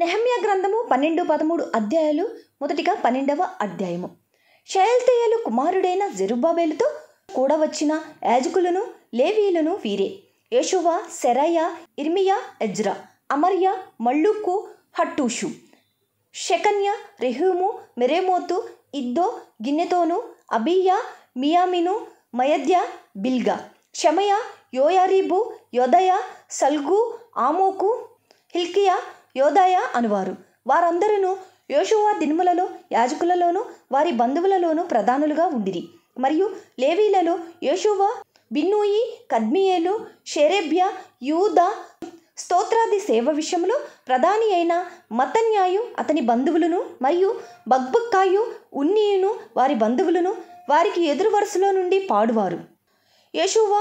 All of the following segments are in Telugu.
నెహెమ్యా గ్రంథము 12-13 అధ్యాయాలు. మొదటిగా 12వ అధ్యాయము. షయల్తీయేలు కుమారుడైన జెరుబ్బాబెలుతో కూడా వచ్చిన యాజకులను లేవీయులను వీరే: యేషువ, సెరాయ, ఇర్మియా, ఎజ్రా, అమర్య, మల్లూకు, హట్టూషు, షెకన్య, రెహూము, మెరేమోతు, ఇద్దో, గిన్నెతోను, అబీయా, మియామిను, మయద్య, బిల్గా, షమయ, యోయారీబు, యోదయ, సల్గు, ఆమోకు, హిల్కియా, యోదయ అనువారు. వారందరూ యోషువ దినములలో యాజకులలోను వారి బంధువులలోను ప్రధానులుగా ఉండిరి. మరియు లేవీలలో యేషువ, బిన్నూయి, కద్మియేలు, షెరేబ్యా, యూదా స్తోత్రాది సేవ విషయంలో ప్రధాని అయిన మత్తన్యాయు అతని బంధువులను మరియు బగ్బక్కాయు, ఉన్నీయును వారి బంధువులను వారికి ఎదురు వరుసలో నుండి పాడువారు. యేషువ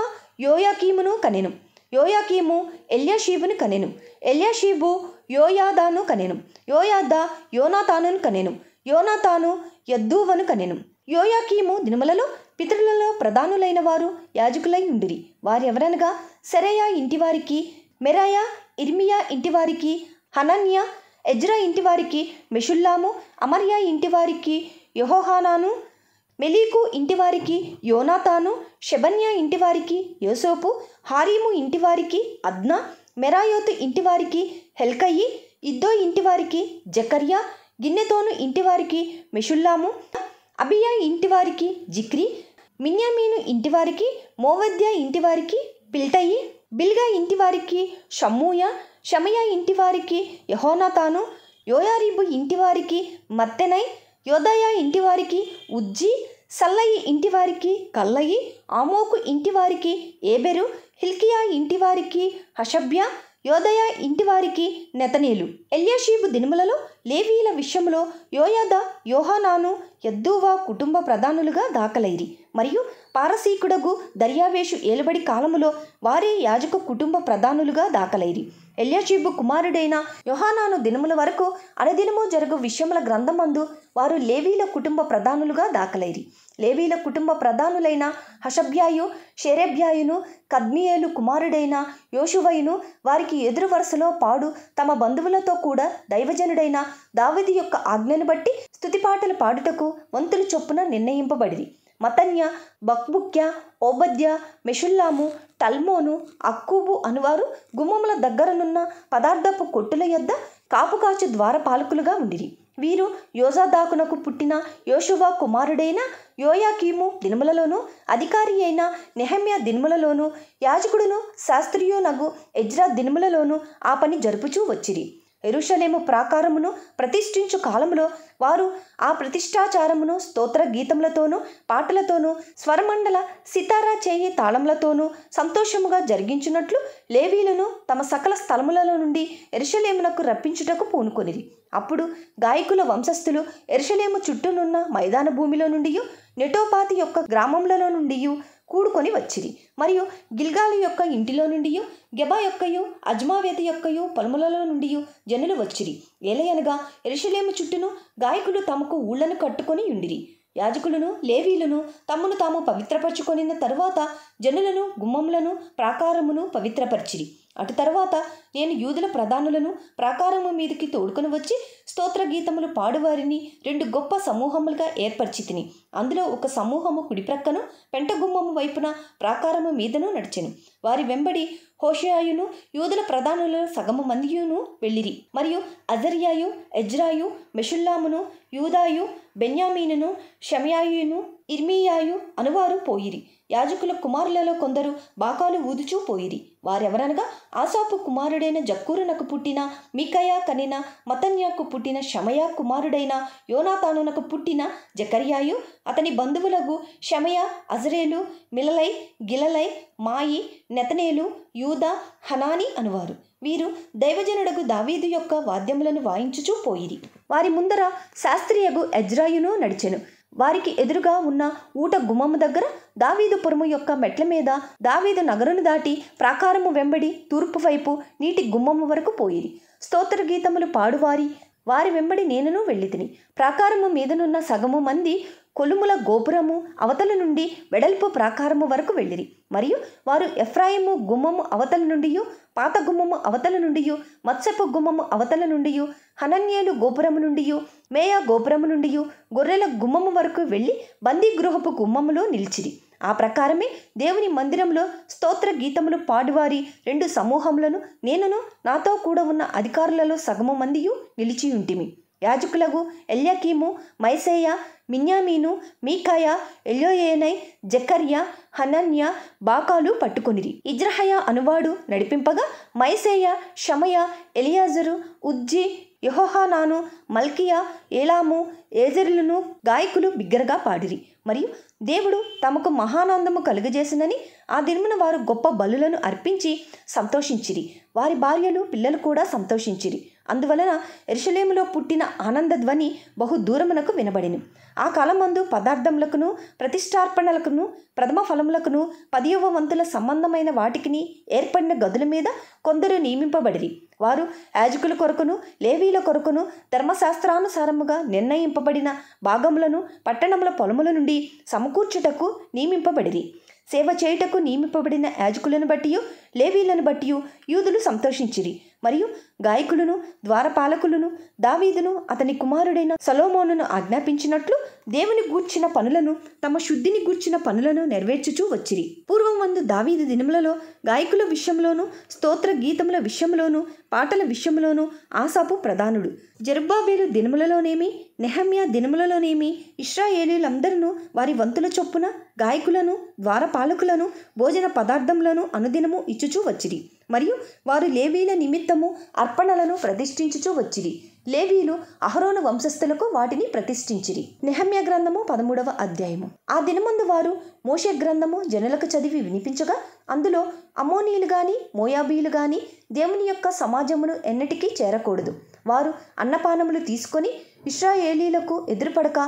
యోయాకీమును కనెను. యోయాకీము ఎల్యాషీబును కనెను. ఎల్యాషీబు యోయాదాను కనెను. యోయాదా యోనాతానును కనెను. యోనాతాను యద్దూవను కనెను. యోయాకీము దినములలో పితరులలో ప్రధానులైన వారు యాజకులై ఉండిరి. వారెవరనగా సెరయ ఇంటివారికి మెరాయ, ఇర్మియా ఇంటివారికి హనన్య, ఎజ్రా ఇంటివారికి మెషుల్లాము, అమర్య ఇంటివారికి యెహోహానాను, మెలీకు ఇంటివారికి యోనాతాను, షెబన్యా ఇంటివారికి యోసేపు, హారీము ఇంటివారికి అద్నా, మెరాయోతు ఇంటివారికి హెల్కయి, ఇద్దో ఇంటివారికి జకర్యా, గిన్నెతోను ఇంటివారికి మెషుల్లాము, అబియా ఇంటివారికి జిక్రి, మిన్యామీను ఇంటివారికి మోవద్య ఇంటివారికి పిల్టయి, బిల్గా ఇంటివారికి షమ్మూయ, షమయ ఇంటివారికి యెహోనాతాను, యోయారీబు ఇంటివారికి మత్తెనై, యోదయ ఇంటివారికి ఉజ్జి, సల్లయి ఇంటివారికి కల్లయి, ఆమోకు ఇంటివారికి ఏబెరు, హిల్కియా ఇంటివారికి హషబ్యా, యోదయ ఇంటివారికి నెతనేలు. ఎల్యాషీబు దినములలో లేవీయుల విషయంలో యోయాదా, యోహానాను, యద్దూవా కుటుంబ ప్రధానులుగా దాఖలైరి. మరియు పారసీకుడగు దర్యావేషు ఏలుబడి కాలములో వారే యాజక కుటుంబ ప్రధానులుగా దాఖలైరి. ఎల్యాషీబు కుమారుడైన యోహానాను దినముల వరకు అనుదినము జరుగు విషయముల గ్రంథమందు వారు లేవీల కుటుంబ ప్రధానులుగా దాఖలైరి. లేవీల కుటుంబ ప్రధానులైన హషబ్యాయు, షెరేబ్యాయును, కద్మియేలు కుమారుడైన యోషువయును వారికి ఎదురు వరుసలో పాడు తమ బంధువులతో కూడా దైవజనుడైన దావీదు యొక్క ఆజ్ఞను బట్టి స్తుతిపాటలు పాడుటకు వంతులు చొప్పున నిర్ణయింపబడిరి. మతన్య, బక్బుక్య, ఓబద్య, మెషుల్లాము, టల్మోను, అక్కూబు అనువారు గుమ్మముల దగ్గరనున్న పదార్థపు కొట్టుల యొద్ద కాపుకాచు ద్వారపాలకులుగా ఉండిరి. వీరు యోజాదాకునకు పుట్టిన యోషువ కుమారుడైన యోయాకీము దినములలోను అధికారి అయిన నెహెమ్యా దినములలోను యాజకుడును శాస్త్రియునగు ఎజ్రా దినములలోను ఆ పని జరుపుచూ వచ్చిరి. యెరూషలేము ప్రాకారమును ప్రతిష్ఠించు కాలములో వారు ఆ ప్రతిష్ఠాచారమును స్తోత్ర గీతములతోనూ పాటలతోనూ స్వరమండల సితారా చేయి తాళములతోనూ సంతోషముగా జరిగించున్నట్లు లేవీయులను తమ సకల స్థలములలో నుండి యెరూషలేమునకు రప్పించుటకు పూనుకొనిరి. అప్పుడు గాయకుల వంశస్థులు యెరూషలేము చుట్టూనున్న మైదాన భూమిలో నుండి నెటోపాతి యొక్క గ్రామములలో నుండి కూడుకొని వచ్చిరి. మరియు గిల్గాలు యొక్క ఇంటిలో నుండి గెబా యొక్కయు అజ్మావేతి యొక్కయు పొలములలో నుండి జనులు వచ్చిరి. ఏలయనగా యెరూషలేము చుట్టూను గాయకులు తమకు ఊళ్లను కట్టుకొని ఉండిరి. యాజకులను లేవీయులను తమ్మును తాము పవిత్రపరచుకొనిన తరువాత జనులను గుమ్మములను ప్రాకారమును పవిత్రపరిచిరి. అటు తర్వాత నేను యూదుల ప్రధానులను ప్రాకారము మీదకి తోడుకొని వచ్చి స్తోత్ర గీతములు పాడువారిని 2 గొప్ప సమూహములుగా ఏర్పరిచి తిని. అందులో ఒక సమూహము కుడిప్రక్కను పెంటగుమ్మము వైపున ప్రాకారము మీదను నడిచెను. వారి వెంబడి హోషేయయును యూదుల ప్రధానులలో సగము మందియును వెళ్ళిరి. మరియు అజర్యాయు, ఎజ్రాయు, మెషుల్లామును, యూదాయు, బెన్యామీనును, షమయాయును, ఇర్మియాయు అనువారు పోయిరి. యాజకుల కుమారులలో కొందరు బాకాలు ఊదుచూ పోయిరి. వారెవరనగా ఆసాపు కుమారుడైన జక్కూరునకు పుట్టిన మీకయా కనిన మతన్యాకు పుట్టిన షమయా కుమారుడైన యోనాతానునకు పుట్టిన జకర్యాయు, అతని బంధువులకు షమయ, అజరేలు, మిలలై, గిలలై, మాయి, నెతనేలు, యూదా, హనాని అనువారు. వీరు దైవజనుడగు దావీదు యొక్క వాద్యములను వాయించుచూ పోయిరి. వారి ముందర శాస్త్రియగు ఎజ్రాయును నడిచెను. వారికి ఎదురుగా ఉన్న ఊట గుమ్మము దగ్గర దావీదు పురము యొక్క మెట్ల మీద దావీదు నగరును దాటి ప్రాకారము వెంబడి తూర్పు వైపు నీటి గుమ్మము వరకు పోయిరి. స్తోత్ర గీతములు పాడువారి వారి వెంబడి నేనును వెళ్ళితిని. ప్రాకారము మీదనున్న సగము మంది కొలుముల గోపురము అవతల నుండి వెడల్పు ప్రాకారము వరకు వెళ్ళిరి. మరియు వారు ఎఫ్రాయిము గుమ్మము అవతల నుండి, పాత గుమ్మము అవతల నుండి, మత్స్యపు గుమ్మము అవతల నుండి, హనన్యేలు గోపురము నుండి, మేయా గోపురము నుండి, గొర్రెల గుమ్మము వరకు వెళ్ళి బందీ గృహపు గుమ్మములో నిలిచిరి. ఆ ప్రకారమే దేవుని మందిరంలో స్తోత్ర గీతములు పాడువారి 2 సమూహములను నేనును నాతో కూడా ఉన్న అధికారులలో సగము మందియు నిలిచి ఉంటిమి. యాజకులకు ఎల్యాకీము, మైసేయ, మిన్యామీను, మీకాయ, ఎల్యోయేనై, జకర్య, హనన్య, బాకాలు పట్టుకొనిరి. ఇజ్రహయ అనువాడు నడిపింపగా మైసేయ, షమయ, ఎలియాజరు, ఉజ్జి, యెహోహానాను, మల్కియా, ఏలాము, ఏజెరులను గాయకులు బిగ్గరగా పాడిరి. మరియు దేవుడు తమకు మహానందము కలుగజేసినని ఆ దినమున వారు గొప్ప బలులను అర్పించి సంతోషించిరి. వారి భార్యలు పిల్లలు కూడా సంతోషించిరి. అందువలన యెరూషలేములో పుట్టిన ఆనందధ్వని బహు దూరమునకు వినబడిను. ఆ కాలమందు పదార్థములకును ప్రతిష్టార్పణలకును ప్రథమ ఫలములకును 10వ వంతుల సంబంధమైన వాటికిని ఏర్పడిన గదుల మీద కొందరు నియమింపబడిరి. వారు యాజకుల కొరకును లేవీల కొరకును ధర్మశాస్త్రానుసారముగా నిర్ణయింపబడిన భాగములను పట్టణముల పొలముల నుండి సమకూర్చుటకు నియమింపబడిరి. సేవ చేయుటకు నియమింపబడిన యాజకులను బట్టియు లేవీలను బట్టియు యూదులు సంతోషించిరి. మరియు గాయకులను ద్వారపాలకులను దావీదును అతని కుమారుడైన సొలొమోనును ఆజ్ఞాపించినట్లు దేవుని గూర్చిన పనులను తమ శుద్ధిని గూర్చిన పనులను నెరవేర్చుచూ వచ్చిరి. పూర్వం వందు దావీదు దినములలో గాయకుల విషయంలోను స్తోత్ర గీతముల విషయంలోను పాటల విషయంలోను ఆసాపు ప్రధానుడు. జెరుబ్బాబెలు దినములలోనేమి నెహమ్యా దినములలోనేమి ఇశ్రాయేలీయులందరూ వారి వంతుల చొప్పున గాయకులను ద్వారపాలకులను భోజన పదార్థములను అనుదినము ఇచ్చుచూ వచ్చిరి. మరియు వారు లేవీల నిమిత్తము అర్పణలను ప్రతిష్ఠించుచూ వచ్చిరి. లేవీలు అహరోను వంశస్థులకు వాటిని ప్రతిష్ఠించిరి. నెహమ్యా గ్రంథము 13వ అధ్యాయము. ఆ దినమందు వారు మోషే గ్రంథము జనులకు చదివి వినిపించగా అందులో అమ్మోనీయులు గాని మోయాబీయులు గాని దేవుని యొక్క సమాజమును ఎన్నటికీ చేరకూడదు. వారు అన్నపానములు తీసుకొని ఇశ్రాయేలీలకు ఎదురుపడక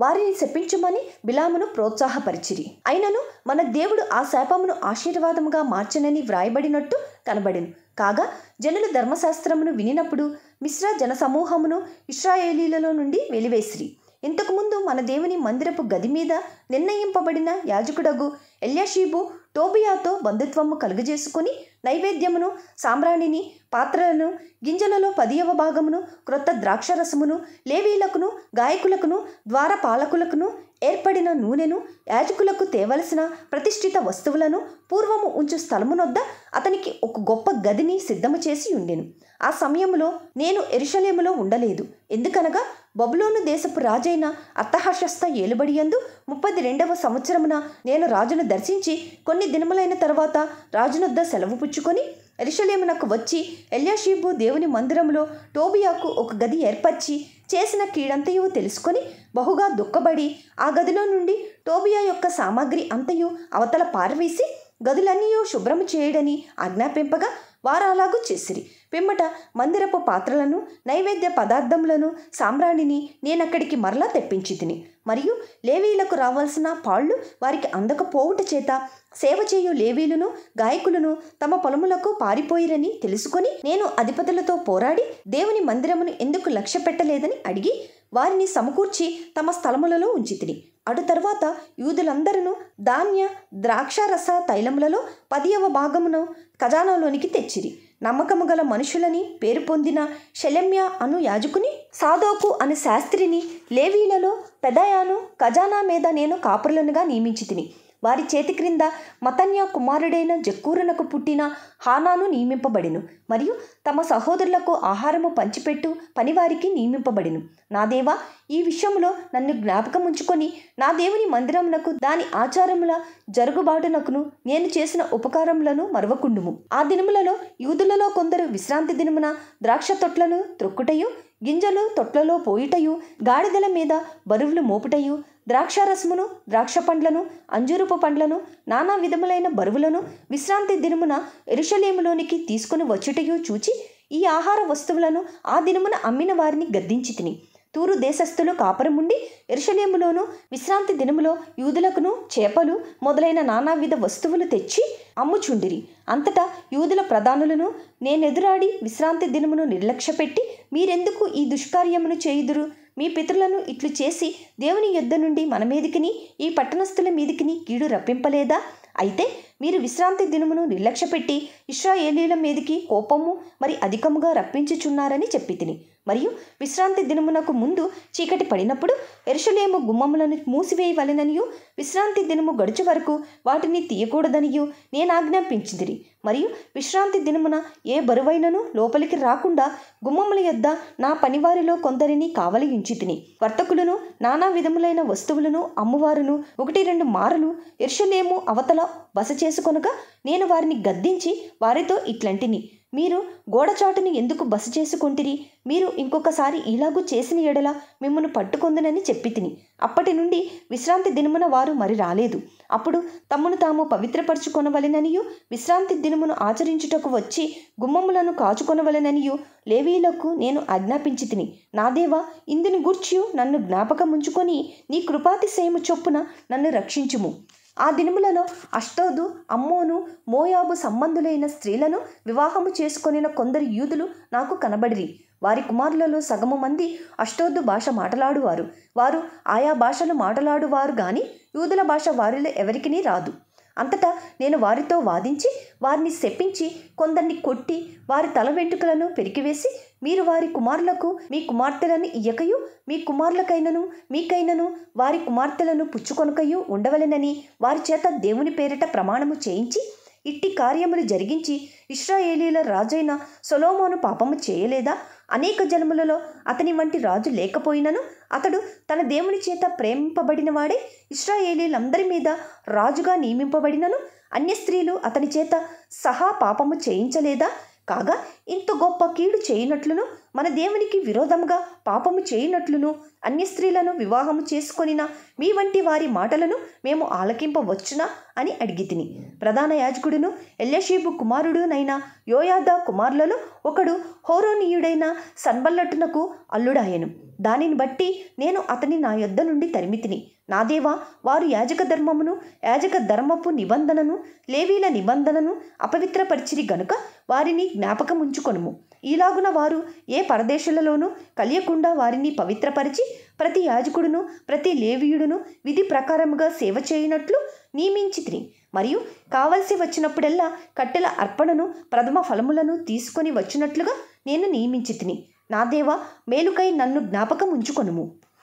వారిని శపించమని బిలామును ప్రోత్సాహపరిచిరి. అయినను మన దేవుడు ఆ శాపమును ఆశీర్వాదముగా మార్చనని వ్రాయబడినట్టు కనబడెను. కాగా జనులు ధర్మశాస్త్రమును వినినప్పుడు మిశ్రా జనసమూహమును ఇశ్రాయేలీలలో నుండి వెలివేసిరి. ఇంతకుముందు మన దేవుని మందిరపు గది మీద నిర్ణయింపబడిన యాజకుడగు ఎల్యాషీబు టోబియాతో బంధుత్వము కలుగజేసుకుని నైవేద్యమును సాంబ్రాణిని పాత్రలను గింజలలో 10వ భాగమును క్రొత్త ద్రాక్షరసమును లేవీలకును గాయకులకును ద్వారపాలకులకును ఏర్పడిన నూనెను యాజకులకు తేవలసిన ప్రతిష్ఠిత వస్తువులను పూర్వము ఉంచు స్థలమునొద్ద అతనికి ఒక గొప్ప గదిని సిద్ధము చేసి ఉండెను. ఆ సమయంలో నేను యెరూషలేములో ఉండలేదు. ఎందుకనగా బబులోను దేశపు రాజైన అర్తహషస్త ఏలుబడియందు 32వ సంవత్సరమున నేను రాజును దర్శించి కొన్ని దినములైన తర్వాత రాజునొద్ద సెలవు పుచ్చుకొని యెరూషలేమునకు వచ్చి ఎల్యాషీబు దేవుని మందిరంలో టోబియాకు ఒక గది ఏర్పరిచి చేసిన కీడంతయు తెలుసుకొని బహుగా దుఃఖపడి ఆ గదిలో నుండి టోబియా యొక్క సామాగ్రి అంతయు అవతల పారవేసి గదులన్నీ శుభ్రము చేయడని ఆజ్ఞాపింపగా వారు అలాగూ చేసిరి. పిమ్మట మందిరపు పాత్రలను నైవేద్య పదార్థములను సాంబ్రాణిని నేనక్కడికి మరలా తెప్పించి తిని మరియు లేవీలకు రావాల్సిన పాళ్ళు వారికి అందకపోవుట చేత సేవ చేయు లేవీలను గాయకులను తమ పొలములకు పారిపోయిరని తెలుసుకొని నేను అధిపతులతో పోరాడి దేవుని మందిరమును ఎందుకు లక్ష్య పెట్టలేదని అడిగి వారిని సమకూర్చి తమ స్థలములలో ఉంచితిని. అటు తర్వాత యూదులందరూ ధాన్య ద్రాక్షారస తైలములలో 10వ భాగమును ఖజానాలోనికి తెచ్చిరి. నమ్మకము గల మనుషులని పేరు పొందిన షెలెమ్యా అను యాజకుని, సాదోకు అను శాస్త్రిని, లేవీలలో పెదాయాను ఖజానా మీద నేను కాపురులనుగా నియమించితిని. వారి చేతి క్రింద మతన్యా కుమారుడైన జక్కూరునకు పుట్టిన హానాను నియమింపబడిను. మరియు తమ సహోదరులకు ఆహారము పంచిపెట్టు పనివారికి నియమింపబడిను. నా దేవా, ఈ విషయంలో నన్ను జ్ఞాపకం ఉంచుకొని నా దేవుని మందిరమునకు దాని ఆచారముల జరుగుబాటునకును నేను చేసిన ఉపకారములను మరవకుండుము. ఆ దినములలో యూదులలో కొందరు విశ్రాంతి దినమున ద్రాక్ష తొట్లను త్రొక్కుటయు, గింజలు తొట్లలో పోయుటయు, గాడిదల మీద బరువులు మోపుటయు, ద్రాక్షారసమును ద్రాక్ష పండ్లను అంజూరపు పండ్లను నానా విధములైన బరువులను విశ్రాంతి దినమున యెరూషలేములోనికి తీసుకుని వచ్చుటయు చూచి ఈ ఆహార వస్తువులను ఆ దినమున అమ్మిన వారిని గద్దించి తిని. తూరు దేశస్థులు కాపురముండి యెరూషలేములోను విశ్రాంతి దినములో యూదులకును చేపలు మొదలైన నానావిధ వస్తువులు తెచ్చి అమ్ముచుండిరి. అంతటా యూదుల ప్రధానులను నేనెదురాడి విశ్రాంతి దినమును నిర్లక్ష్యపెట్టి మీరెందుకు ఈ దుష్కార్యమును చేయుదురు? మీ పితరులను ఇట్లు చేసి దేవుని యొద్ద నుండి మన మీదికిని ఈ పట్టణస్థుల మీదికిని కీడు రప్పింపలేదా? అయితే మీరు విశ్రాంతి దినమును నిర్లక్ష్యపెట్టి ఇశ్రాయేలీల మీదికి కోపము మరి అధికముగా రప్పించుచున్నారని చెప్పి తిని. మరియు విశ్రాంతి దినమునకు ముందు చీకటి పడినప్పుడు యెరూషలేము గుమ్మములను మూసివేయవలెననియు విశ్రాంతి దినము గడుచు వరకు వాటిని తీయకూడదనియు నేను ఆజ్ఞాపించితిరి. మరియు విశ్రాంతి దినమున ఏ బరువైనను లోపలికి రాకుండా గుమ్మముల యొద్ద నా పనివారిలో కొందరిని కావలి ఉంచితిని. వర్తకులను నానా విధములైన వస్తువులను అమ్మువారును 1-2 మారులు యెరూషలేము అవతల బస చేసుకొనగా నేను వారిని గద్దించి వారితో ఇట్లంటిని, మీరు గోడచాటును ఎందుకు బస చేసుకొంటిరి? మీరు ఇంకొకసారి ఇలాగూ చేసిన ఎడల మిమ్మల్ని పట్టుకొందునని చెప్పి తిని. అప్పటి నుండి విశ్రాంతి దినమున వారు మరి రాలేదు. అప్పుడు తమను తాము పవిత్రపరచుకొనవలెననియు విశ్రాంతి దినమును ఆచరించుటకు వచ్చి గుమ్మములను కాచుకొనవలెననియు లేవీయులకు నేను ఆజ్ఞాపించి తిని. నా దేవా, ఇందుని గూర్చి నన్ను జ్ఞాపకముంచుకొని నీ కృపాతిశయము చొప్పున నన్ను రక్షించుము. ఆ దినములలో అష్డోదు, అమ్మోను, మోయాబు సంబంధులైన స్త్రీలను వివాహము చేసుకొనిన కొందరు యూదులు నాకు కనబడిరి. వారి కుమారులలో సగము మంది అష్డోదు భాష మాటలాడువారు. వారు ఆయా భాషలు మాటలాడువారు గాని యూదుల భాష వారిలో ఎవరికినీ రాదు. అంతటా నేను వారితో వాదించి వారిని శపించి కొందరిని కొట్టి వారి తల వెంట్రుకలను పెరికివేసి, మీరు వారి కుమారులకు మీ కుమార్తెలను ఇయ్యకయు మీ కుమారులకైనను మీకైనను వారి కుమార్తెలను పుచ్చుకొనకయు ఉండవలెనని వారి చేత దేవుని పేరిట ప్రమాణము చేయించి ఇట్టి కార్యములు జరిగించి ఇశ్రాయేలీల రాజైన సొలొమోను పాపము చేయలేదా? అనేక జన్మలలో అతని వంటి రాజు లేకపోయినను అతడు తన దేవుని చేత ప్రేమింపబడిన వాడే ఇశ్రాయేలీలందరి మీద రాజుగా నియమింపబడినను అన్య స్త్రీలు అతని చేత సహా పాపము చేయించలేదా? కాగా ఇంత గొప్ప కీడు చేయనట్లును మన దేవునికి విరోధముగా పాపము చేయనట్లును అన్య స్త్రీలను వివాహము చేసుకొనిన మీ వంటి వారి మాటలను మేము ఆలకింపవచ్చునా అని అడిగితిని. ప్రధాన యాజకుడును ఎల్యాషీబు కుమారుడునైన యోయాదా కుమారులలో ఒకడు హోరోనీయుడైన సన్బల్లటునకు అల్లుడాయెను. దానిని బట్టి నేను అతని నా యొద్ద నుండి తరిమితిని. నా దేవా, వారు యాజక ధర్మమును యాజక ధర్మపు నిబంధనను లేవీల నిబంధనను అపవిత్రపరిచిరి గనుక వారిని జ్ఞాపకముంచుకొనుము. ఈలాగున వారు ఏ పరదేశులలోనూ కలియకుండా వారిని పవిత్రపరిచి ప్రతి యాజకుడును ప్రతి లేవీయుడును విధి ప్రకారముగా సేవ చేయనట్లు నియమించితిని. మరియు కావలసి వచ్చినప్పుడెల్లా కట్టెల అర్పణను ప్రథమ ఫలములను తీసుకొని వచ్చినట్లుగా నేను నియమించితిని. నా దేవా, మేలుకై నన్ను జ్ఞాపకం ఉంచుకొనుము.